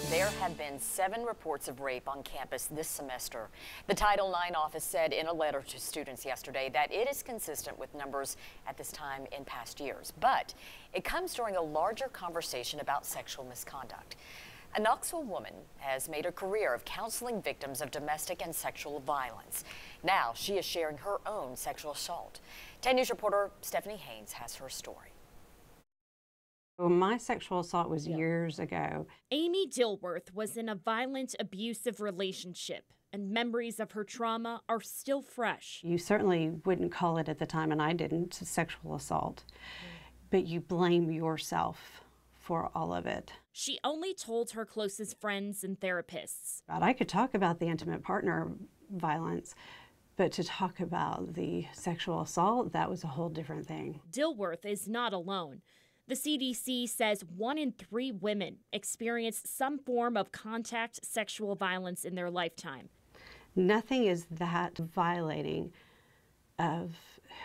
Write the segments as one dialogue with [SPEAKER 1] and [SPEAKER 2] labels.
[SPEAKER 1] There have been 7 reports of rape on campus this semester. The Title IX office said in a letter to students yesterday that it is consistent with numbers at this time in past years. But it comes during a larger conversation about sexual misconduct. A Knoxville woman has made a career of counseling victims of domestic and sexual violence. Now she is sharing her own sexual assault. 10 News reporter Stephanie Haynes has her story.
[SPEAKER 2] Well, my sexual assault was years ago.
[SPEAKER 3] Amy Dilworth was in a violent, abusive relationship, and memories of her trauma are still fresh.
[SPEAKER 2] You certainly wouldn't call it at the time, and I didn't, sexual assault, but you blame yourself for all of it.
[SPEAKER 3] She only told her closest friends and therapists.
[SPEAKER 2] I could talk about the intimate partner violence, but to talk about the sexual assault, that was a whole different thing.
[SPEAKER 3] Dilworth is not alone. The CDC says 1 in 3 women experience some form of contact sexual violence in their lifetime.
[SPEAKER 2] Nothing is that violating of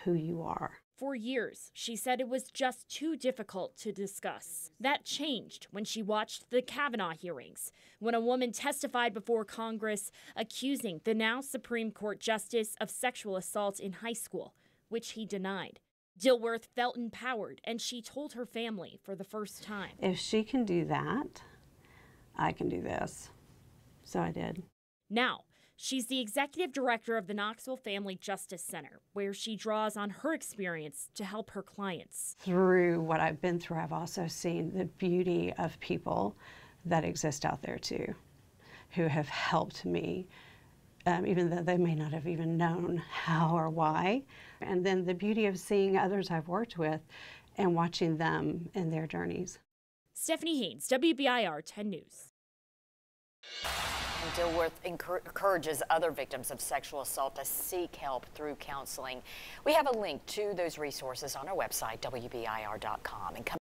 [SPEAKER 2] who you are.
[SPEAKER 3] For years, she said it was just too difficult to discuss. That changed when she watched the Kavanaugh hearings, when a woman testified before Congress accusing the now Supreme Court justice of sexual assault in high school, which he denied. Dilworth felt empowered, and she told her family for the first time.
[SPEAKER 2] If she can do that, I can do this. So I did.
[SPEAKER 3] Now, she's the executive director of the Knoxville Family Justice Center, where she draws on her experience to help her clients.
[SPEAKER 2] Through what I've been through, I've also seen the beauty of people that exist out there too, who have helped me, even though they may not have even known how or why. And then the beauty of seeing others I've worked with and watching them in their journeys.
[SPEAKER 3] Stephanie Haynes, WBIR 10 News.
[SPEAKER 1] And Dilworth encourages other victims of sexual assault to seek help through counseling. We have a link to those resources on our website, WBIR.com.